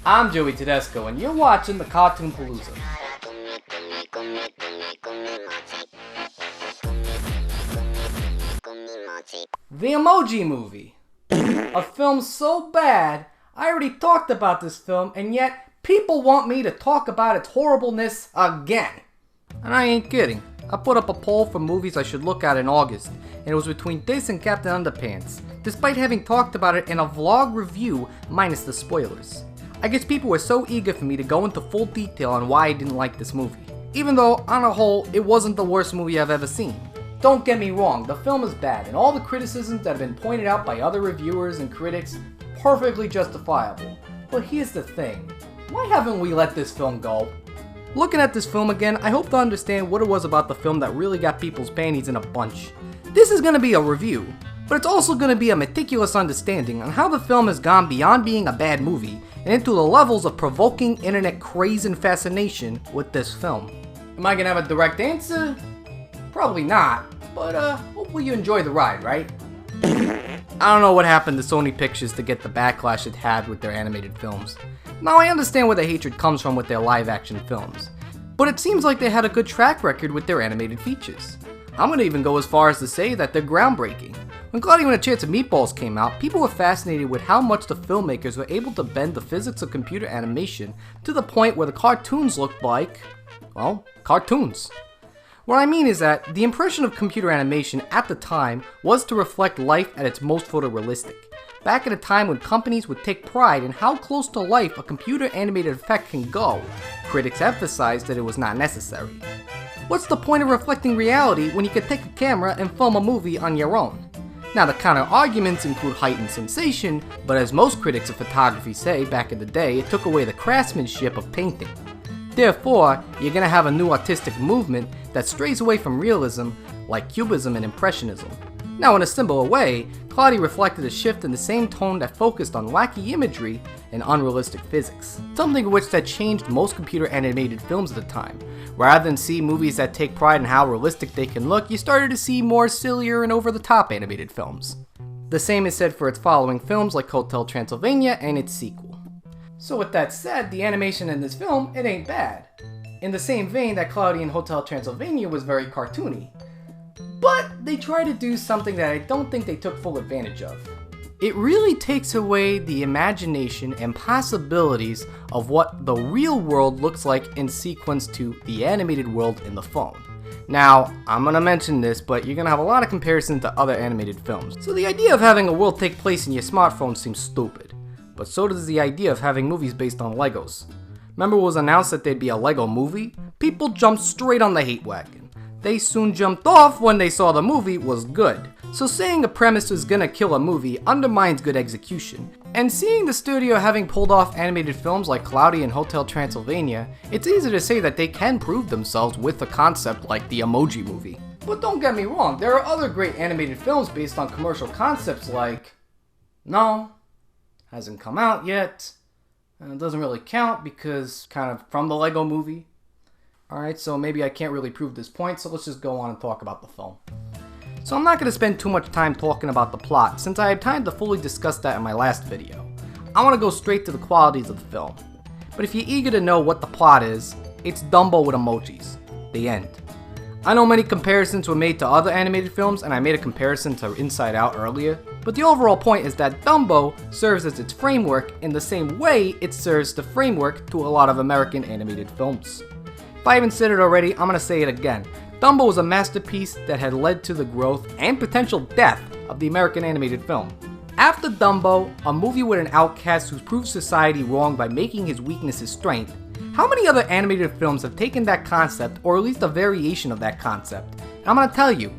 I'm Joey.T.Cartoon.P and you're watching the Cartoon Palooza. The Emoji Movie. A film so bad, I already talked about this film, and yet people want me to talk about its horribleness again. And I ain't kidding. I put up a poll for movies I should look at in August, and it was between this and Captain Underpants, despite having talked about it in a vlog review minus the spoilers. I guess people were so eager for me to go into full detail on why I didn't like this movie, even though, on a whole, it wasn't the worst movie I've ever seen. Don't get me wrong, the film is bad, and all the criticisms that have been pointed out by other reviewers and critics, perfectly justifiable. But here's the thing, why haven't we let this film go? Looking at this film again, I hope to understand what it was about the film that really got people's panties in a bunch. This is going to be a review, but it's also going to be a meticulous understanding on how the film has gone beyond being a bad movie and into the levels of provoking internet craze and fascination with this film. Am I going to have a direct answer? Probably not, but hopefully you enjoy the ride, right? I don't know what happened to Sony Pictures to get the backlash it had with their animated films. Now I understand where the hatred comes from with their live action films, but it seems like they had a good track record with their animated features. I'm gonna even go as far as to say that they're groundbreaking. When Claudia and a Chance of Meatballs came out, people were fascinated with how much the filmmakers were able to bend the physics of computer animation to the point where the cartoons looked like, well, cartoons. What I mean is that the impression of computer animation at the time was to reflect life at its most photorealistic. Back at a time when companies would take pride in how close to life a computer animated effect can go, critics emphasized that it was not necessary. What's the point of reflecting reality when you can take a camera and film a movie on your own? Now the counter arguments include heightened sensation, but as most critics of photography say back in the day, it took away the craftsmanship of painting. Therefore, you're gonna have a new artistic movement that strays away from realism, like Cubism and Impressionism. Now in a similar way, Claudia reflected a shift in the same tone that focused on wacky imagery and unrealistic physics, something of which that changed most computer animated films at the time. Rather than see movies that take pride in how realistic they can look, you started to see more sillier and over-the-top animated films. The same is said for its following films like Hotel Transylvania and its sequel. So with that said, the animation in this film, it ain't bad. In the same vein that Claudia in Hotel Transylvania was very cartoony. But they try to do something that I don't think they took full advantage of. It really takes away the imagination and possibilities of what the real world looks like in sequence to the animated world in the phone. Now, I'm gonna mention this, but you're gonna have a lot of comparisons to other animated films. So the idea of having a world take place in your smartphone seems stupid. But so does the idea of having movies based on Legos. Remember it was announced that there'd be a Lego movie? People jumped straight on the hate wagon. They soon jumped off when they saw the movie was good. So saying a premise is gonna kill a movie undermines good execution. And seeing the studio having pulled off animated films like Cloudy and Hotel Transylvania, it's easy to say that they can prove themselves with a concept like the Emoji Movie. But don't get me wrong, there are other great animated films based on commercial concepts like... No, hasn't come out yet. And it doesn't really count because kind of from the Lego Movie. Alright, so maybe I can't really prove this point, so let's just go on and talk about the film. So I'm not going to spend too much time talking about the plot, since I had time to fully discuss that in my last video. I want to go straight to the qualities of the film. But if you're eager to know what the plot is, it's Dumbo with emojis. The end. I know many comparisons were made to other animated films, and I made a comparison to Inside Out earlier, but the overall point is that Dumbo serves as its framework in the same way it serves the framework to a lot of American animated films. If I haven't said it already, I'm going to say it again. Dumbo was a masterpiece that had led to the growth and potential death of the American animated film. After Dumbo, a movie with an outcast who proves society wrong by making his weakness his strength, how many other animated films have taken that concept, or at least a variation of that concept? And I'm going to tell you,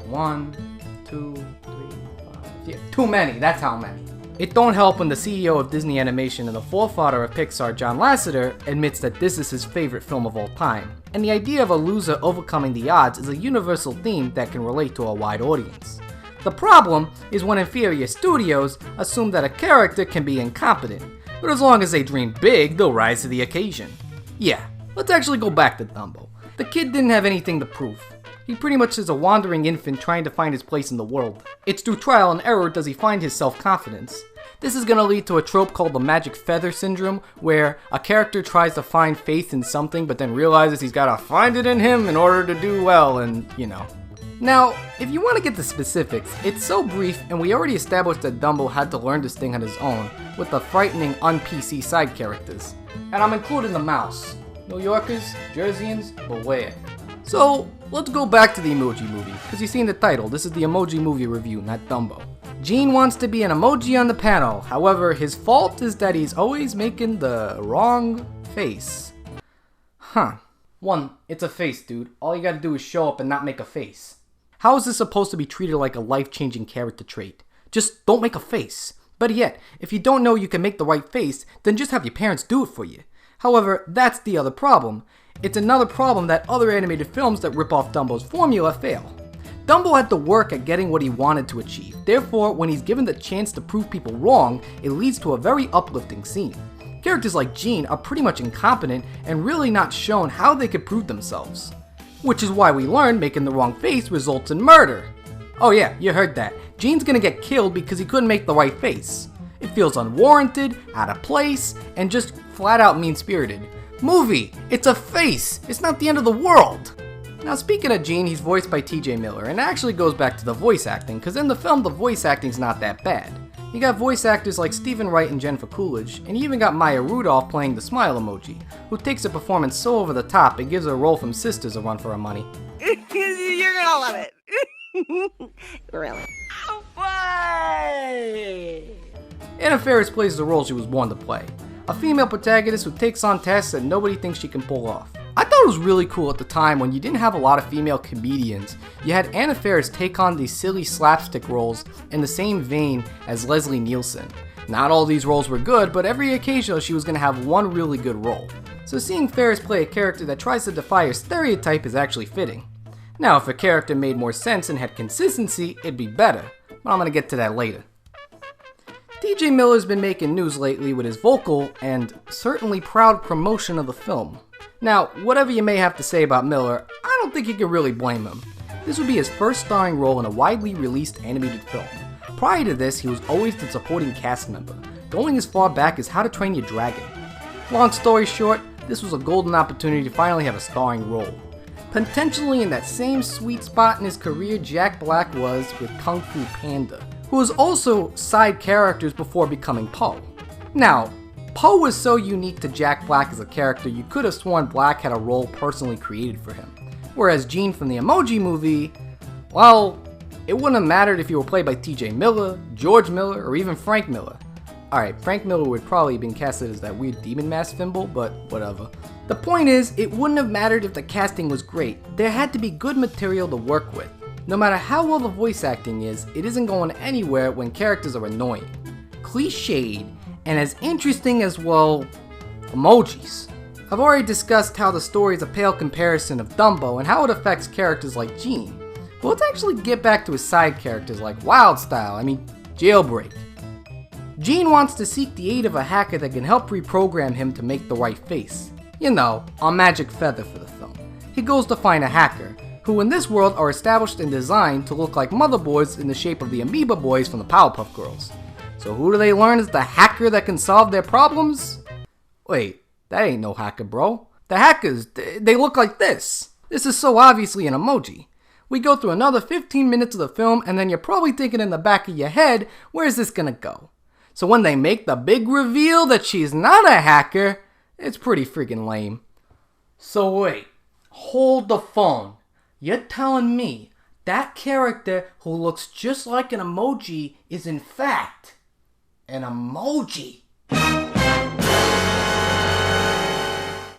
1, 2, 3, 5, yeah, too many, that's how many. It don't help when the CEO of Disney Animation and the forefather of Pixar, John Lasseter, admits that this is his favorite film of all time. And the idea of a loser overcoming the odds is a universal theme that can relate to a wide audience. The problem is when inferior studios assume that a character can be incompetent, but as long as they dream big, they'll rise to the occasion. Yeah, let's actually go back to Dumbo. The kid didn't have anything to prove. He pretty much is a wandering infant trying to find his place in the world. It's through trial and error does he find his self-confidence. This is gonna lead to a trope called the magic feather syndrome, where a character tries to find faith in something but then realizes he's gotta find it in him in order to do well, and you know. Now, if you want to get the specifics, it's so brief and we already established that Dumbo had to learn this thing on his own, with the frightening un-PC side characters. And I'm including the mouse. New Yorkers, Jerseyans, beware. So, let's go back to the Emoji Movie, because you've seen the title. This is the Emoji Movie review, not Dumbo. Gene wants to be an emoji on the panel, however, his fault is that he's always making the wrong face. Huh. 1, it's a face, dude. All you gotta do is show up and not make a face. How is this supposed to be treated like a life-changing character trait? Just don't make a face. Better yet, if you don't know you can make the right face, then just have your parents do it for you. However, that's the other problem. It's another problem that other animated films that rip off Dumbo's formula fail. Dumbo had to work at getting what he wanted to achieve. Therefore, when he's given the chance to prove people wrong, it leads to a very uplifting scene. Characters like Gene are pretty much incompetent and really not shown how they could prove themselves. Which is why we learn making the wrong face results in murder. Oh yeah, you heard that. Gene's gonna get killed because he couldn't make the right face. It feels unwarranted, out of place, and just flat out mean-spirited. Movie, it's a face, it's not the end of the world. Now speaking of Gene, he's voiced by T.J. Miller, and it actually goes back to the voice acting, because in the film the voice acting's not that bad. You got voice actors like Stephen Wright and Jennifer Coolidge, and you even got Maya Rudolph playing the smile emoji, who takes a performance so over the top it gives her role from Sisters a run for her money. You're gonna love it. Really. Anna Faris plays the role she was born to play. A female protagonist who takes on tasks that nobody thinks she can pull off. I thought it was really cool at the time when you didn't have a lot of female comedians. You had Anna Faris take on these silly slapstick roles in the same vein as Leslie Nielsen. Not all these roles were good, but every occasion she was going to have one really good role. So seeing Faris play a character that tries to defy a stereotype is actually fitting. Now if a character made more sense and had consistency, it'd be better, but I'm going to get to that later. T.J. Miller's been making news lately with his vocal and certainly proud promotion of the film. Now, whatever you may have to say about Miller, I don't think you can really blame him. This would be his first starring role in a widely released animated film. Prior to this, he was always the supporting cast member, going as far back as How to Train Your Dragon. Long story short, this was a golden opportunity to finally have a starring role. Potentially in that same sweet spot in his career Jack Black was with Kung Fu Panda, who was also side characters before becoming Po. Now, Po was so unique to Jack Black as a character you could have sworn Black had a role personally created for him. Whereas Gene from the Emoji Movie, well, it wouldn't have mattered if he were played by T.J. Miller, George Miller, or even Frank Miller. Alright, Frank Miller would probably have been casted as that weird demon mask symbol, but whatever. The point is, it wouldn't have mattered if the casting was great. There had to be good material to work with. No matter how well the voice acting is, it isn't going anywhere when characters are annoying, cliched, and as interesting as, well, emojis. I've already discussed how the story is a pale comparison of Dumbo and how it affects characters like Gene. But let's actually get back to his side characters like Jailbreak. Gene wants to seek the aid of a hacker that can help reprogram him to make the right face. You know, a magic feather for the film. He goes to find a hacker, who in this world are established and designed to look like motherboards in the shape of the Amoeba Boys from the Powerpuff Girls. So who do they learn is the hacker that can solve their problems? Wait, that ain't no hacker, bro. The hackers, they look like this. This is so obviously an emoji. We go through another 15 minutes of the film and then you're probably thinking in the back of your head, where's this gonna go? So when they make the big reveal that she's not a hacker, it's pretty freaking lame. So wait, hold the phone. You're telling me that character who looks just like an emoji is in fact an emoji?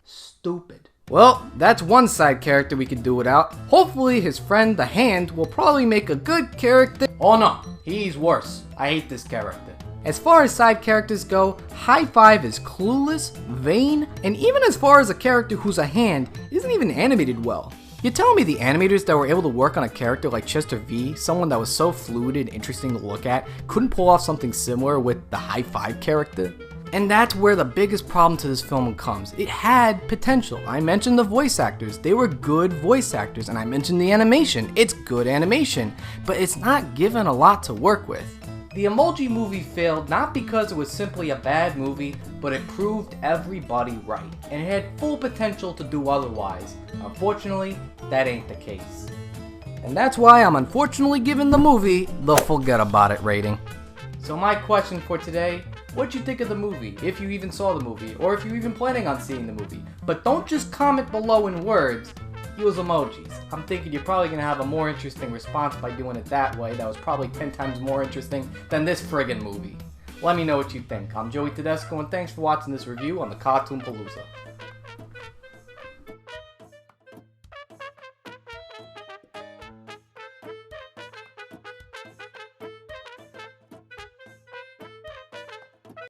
Stupid. Well, that's one side character we could do without. Hopefully his friend the Hand will probably make a good character. Oh no, he's worse. I hate this character. As far as side characters go, High Five is clueless, vain, and even as far as a character who's a hand, isn't even animated well. You're telling me the animators that were able to work on a character like Chester V, someone that was so fluid and interesting to look at, couldn't pull off something similar with the High Five character? And that's where the biggest problem to this film comes. It had potential. I mentioned the voice actors. They were good voice actors. And I mentioned the animation. It's good animation. But it's not given a lot to work with. The Emoji Movie failed not because it was simply a bad movie, but it proved everybody right, and it had full potential to do otherwise. Unfortunately, that ain't the case. And that's why I'm unfortunately giving the movie the forget about it rating. So my question for today, what'd you think of the movie, if you even saw the movie, or if you're even planning on seeing the movie? But don't just comment below in words, use emojis. I'm thinking you're probably going to have a more interesting response by doing it that way. That was probably 10 times more interesting than this friggin' movie. Let me know what you think. I'm Joey.T.Cartoon.P and thanks for watching this review on the Cartoon Palooza.